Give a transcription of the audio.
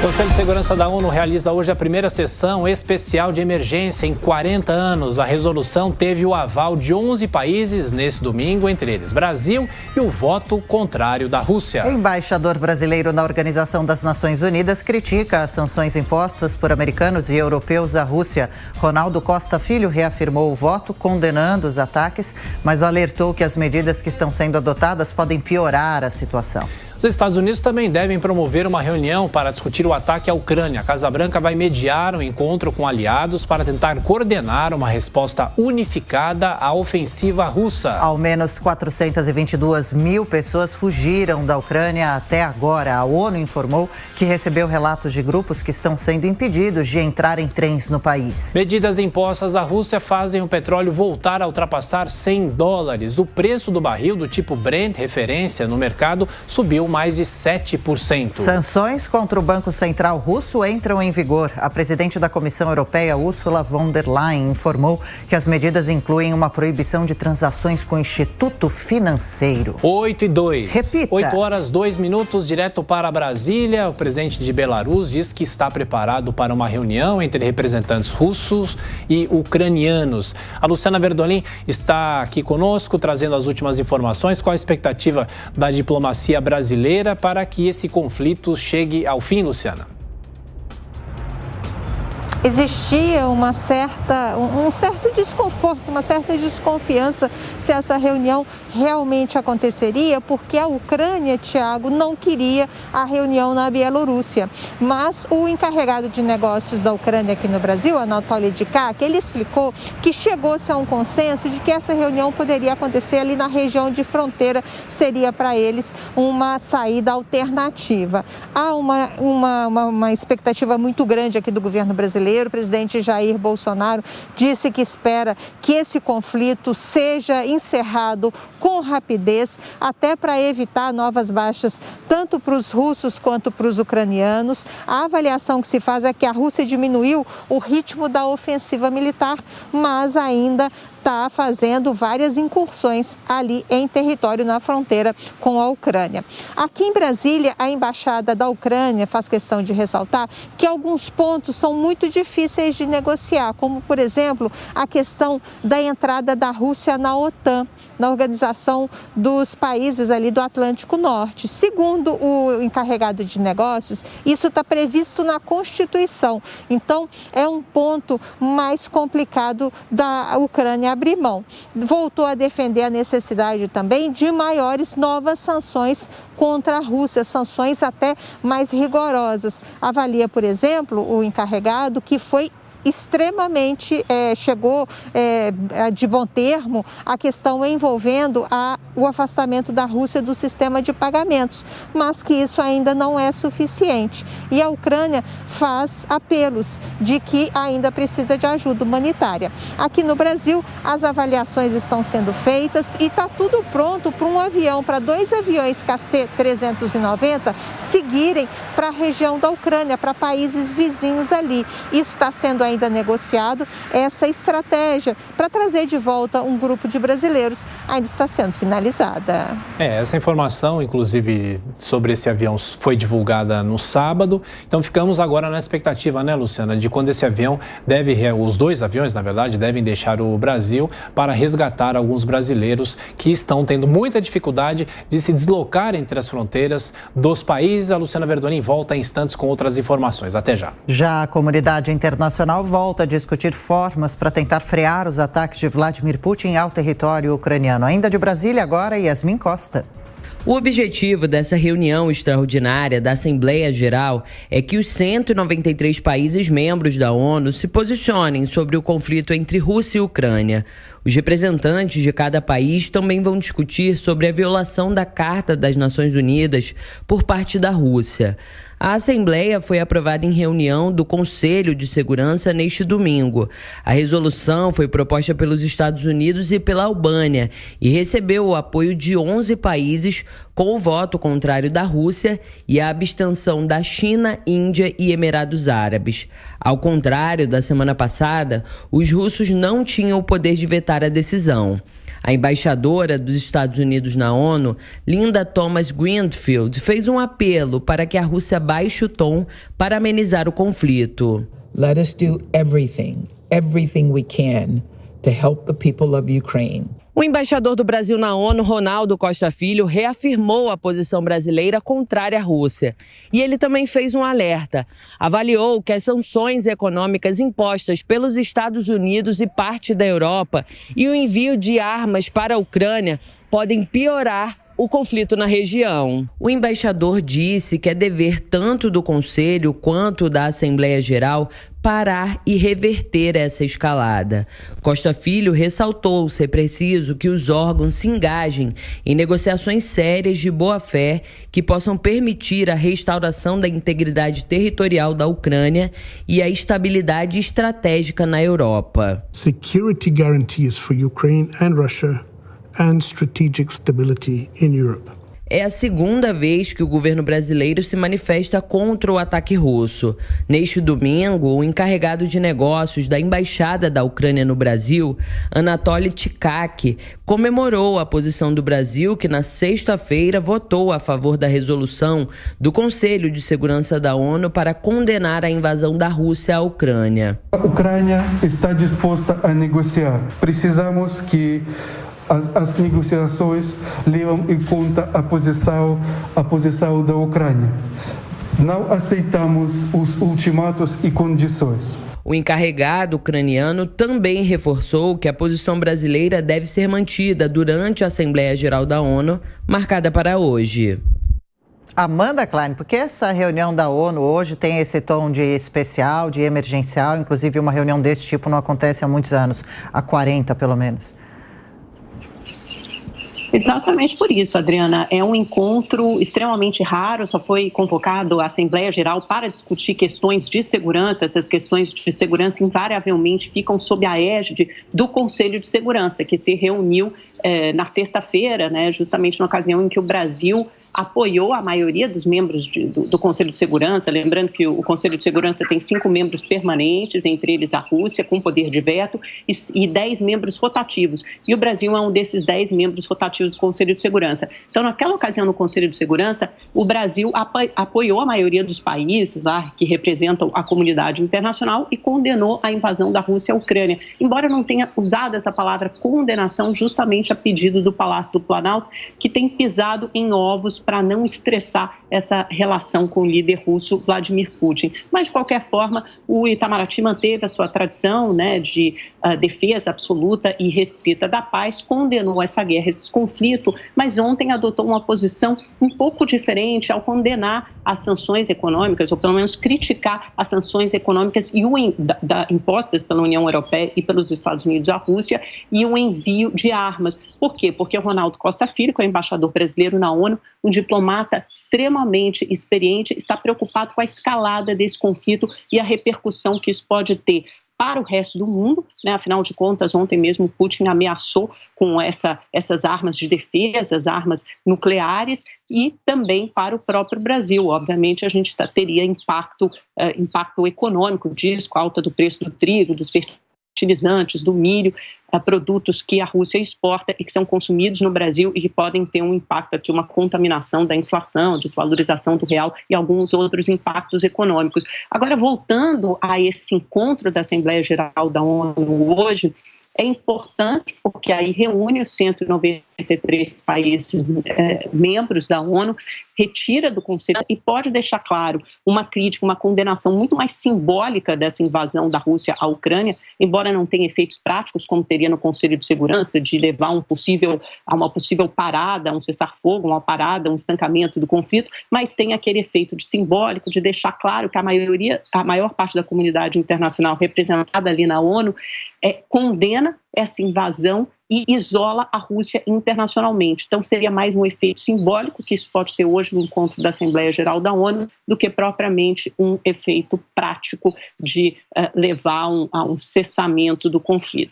O Conselho de Segurança da ONU realiza hoje a primeira sessão especial de emergência em 40 anos. A resolução teve o aval de 11 países nesse domingo, entre eles Brasil e o voto contrário da Rússia. O embaixador brasileiro na Organização das Nações Unidas critica as sanções impostas por americanos e europeus à Rússia. Ronaldo Costa Filho reafirmou o voto, condenando os ataques, mas alertou que as medidas que estão sendo adotadas podem piorar a situação. Os Estados Unidos também devem promover uma reunião para discutir o ataque à Ucrânia. A Casa Branca vai mediar um encontro com aliados para tentar coordenar uma resposta unificada à ofensiva russa. Ao menos 422 mil pessoas fugiram da Ucrânia até agora. A ONU informou que recebeu relatos de grupos que estão sendo impedidos de entrar em trens no país. Medidas impostas à Rússia fazem o petróleo voltar a ultrapassar $100. O preço do barril do tipo Brent, referência no mercado, subiu mais de 7%. Sanções contra o Banco Central russo entram em vigor. A presidente da Comissão Europeia, Ursula von der Leyen, informou que as medidas incluem uma proibição de transações com o Instituto Financeiro. 8:02. Repita. 8h02, direto para Brasília. O presidente de Belarus diz que está preparado para uma reunião entre representantes russos e ucranianos. A Luciana Verdolim está aqui conosco, trazendo as últimas informações. Qual a expectativa da diplomacia brasileira para que esse conflito chegue ao fim, Luciana? Existia um certo desconforto, uma certa desconfiança se essa reunião realmente aconteceria, porque a Ucrânia, Tiago, não queria a reunião na Bielorrússia. Mas o encarregado de negócios da Ucrânia aqui no Brasil, Anatoly Dikak, ele explicou que chegou-se a um consenso de que essa reunião poderia acontecer ali na região de fronteira, seria para eles uma saída alternativa. Há uma expectativa muito grande aqui do governo brasileiro. O presidente Jair Bolsonaro disse que espera que esse conflito seja encerrado com rapidez, até para evitar novas baixas, tanto para os russos quanto para os ucranianos. A avaliação que se faz é que a Rússia diminuiu o ritmo da ofensiva militar, mas ainda está fazendo várias incursões ali em território na fronteira com a Ucrânia. Aqui em Brasília, a embaixada da Ucrânia faz questão de ressaltar que alguns pontos são muito difíceis de negociar, como, por exemplo, a questão da entrada da Rússia na OTAN, na Organização dos Países ali do Atlântico Norte. Segundo o encarregado de negócios, isso está previsto na Constituição. Então, é um ponto mais complicado da Ucrânia abrir mão. Voltou a defender a necessidade também de maiores novas sanções contra a Rússia, sanções até mais rigorosas. Avalia, por exemplo, o encarregado que foi extremamente, chegou de bom termo a questão envolvendo o afastamento da Rússia do sistema de pagamentos, mas que isso ainda não é suficiente. E a Ucrânia faz apelos de que ainda precisa de ajuda humanitária. Aqui no Brasil, as avaliações estão sendo feitas e está tudo pronto para 2 aviões KC-390 seguirem para a região da Ucrânia, para países vizinhos ali. Isso está sendo ainda negociado, essa estratégia para trazer de volta um grupo de brasileiros ainda está sendo finalizada. Essa informação, inclusive, sobre esse avião foi divulgada no sábado, então ficamos agora na expectativa, né, Luciana, de quando esse avião os 2 aviões, na verdade, devem deixar o Brasil para resgatar alguns brasileiros que estão tendo muita dificuldade de se deslocar entre as fronteiras dos países. A Luciana Verdolim volta em instantes com outras informações. Até já. Já a comunidade internacional volta a discutir formas para tentar frear os ataques de Vladimir Putin ao território ucraniano. Ainda de Brasília, agora, Yasmin Costa. O objetivo dessa reunião extraordinária da Assembleia Geral é que os 193 países membros da ONU se posicionem sobre o conflito entre Rússia e Ucrânia. Os representantes de cada país também vão discutir sobre a violação da Carta das Nações Unidas por parte da Rússia. A Assembleia foi aprovada em reunião do Conselho de Segurança neste domingo. A resolução foi proposta pelos Estados Unidos e pela Albânia e recebeu o apoio de 11 países, com o voto contrário da Rússia e a abstenção da China, Índia e Emirados Árabes. Ao contrário da semana passada, os russos não tinham o poder de vetar a decisão. A embaixadora dos Estados Unidos na ONU, Linda Thomas-Greenfield, fez um apelo para que a Rússia baixe o tom para amenizar o conflito. Let us do everything we can to help the people of Ukraine. O embaixador do Brasil na ONU, Ronaldo Costa Filho, reafirmou a posição brasileira contrária à Rússia. E ele também fez um alerta. Avaliou que as sanções econômicas impostas pelos Estados Unidos e parte da Europa e o envio de armas para a Ucrânia podem piorar o conflito na região. O embaixador disse que é dever tanto do Conselho quanto da Assembleia Geral parar e reverter essa escalada. Costa Filho ressaltou ser preciso que os órgãos se engajem em negociações sérias de boa-fé que possam permitir a restauração da integridade territorial da Ucrânia e a estabilidade estratégica na Europa. Security guarantees for Ukraine and Russia and strategic stability in Europe. É a segunda vez que o governo brasileiro se manifesta contra o ataque russo. Neste domingo, o encarregado de negócios da Embaixada da Ucrânia no Brasil, Anatoly Tkach, comemorou a posição do Brasil, que na sexta-feira votou a favor da resolução do Conselho de Segurança da ONU para condenar a invasão da Rússia à Ucrânia. A Ucrânia está disposta a negociar. Precisamos que as negociações levam em conta a posição da Ucrânia. Não aceitamos os ultimatos e condições. O encarregado ucraniano também reforçou que a posição brasileira deve ser mantida durante a Assembleia Geral da ONU, marcada para hoje. Amanda Klein, por que essa reunião da ONU hoje tem esse tom de especial, de emergencial? Inclusive, uma reunião desse tipo não acontece há muitos anos, há 40 pelo menos. Exatamente por isso, Adriana. É um encontro extremamente raro, só foi convocado a Assembleia Geral para discutir questões de segurança. Essas questões de segurança invariavelmente ficam sob a égide do Conselho de Segurança, que se reuniu na sexta-feira, né, justamente na ocasião em que o Brasil apoiou a maioria dos membros do Conselho de Segurança. Lembrando que o Conselho de Segurança tem 5 membros permanentes, entre eles a Rússia, com poder de veto, e 10 membros rotativos. E o Brasil é um desses 10 membros rotativos do Conselho de Segurança. Então, naquela ocasião, no Conselho de Segurança, o Brasil apoiou a maioria dos países lá que representam a comunidade internacional e condenou a invasão da Rússia à Ucrânia. Embora não tenha usado essa palavra condenação, justamente a pedido do Palácio do Planalto, que tem pisado em ovos para não estressar essa relação com o líder russo Vladimir Putin. Mas, de qualquer forma, o Itamaraty manteve a sua tradição, né, de defesa absoluta e restrita da paz, condenou essa guerra, esse conflito, mas ontem adotou uma posição um pouco diferente ao condenar as sanções econômicas, ou pelo menos criticar as sanções econômicas impostas pela União Europeia e pelos Estados Unidos à Rússia e o envio de armas. Por quê? Porque o Ronaldo Costa Filho, que é o embaixador brasileiro na ONU, um diplomata extremamente experiente, está preocupado com a escalada desse conflito e a repercussão que isso pode ter para o resto do mundo, né? Afinal de contas, ontem mesmo Putin ameaçou com essas armas de defesa, as armas nucleares, e também para o próprio Brasil. Obviamente, a gente teria impacto econômico disso, com a alta do preço do trigo, dos fertilizantes, do milho, produtos que a Rússia exporta e que são consumidos no Brasil e que podem ter um impacto aqui, uma contaminação da inflação, desvalorização do real e alguns outros impactos econômicos. Agora, voltando a esse encontro da Assembleia Geral da ONU hoje, é importante porque aí reúne os 193 países membros da ONU, retira do Conselho e pode deixar claro uma crítica, uma condenação muito mais simbólica dessa invasão da Rússia à Ucrânia, embora não tenha efeitos práticos, como teria no Conselho de Segurança, de levar a uma possível parada, um cessar-fogo, uma parada, um estancamento do conflito, mas tem aquele efeito simbólico de deixar claro que a maior parte da comunidade internacional representada ali na ONU condena essa invasão e isola a Rússia internacionalmente. Então, seria mais um efeito simbólico que isso pode ter hoje no encontro da Assembleia Geral da ONU do que propriamente um efeito prático de levar a um cessamento do conflito.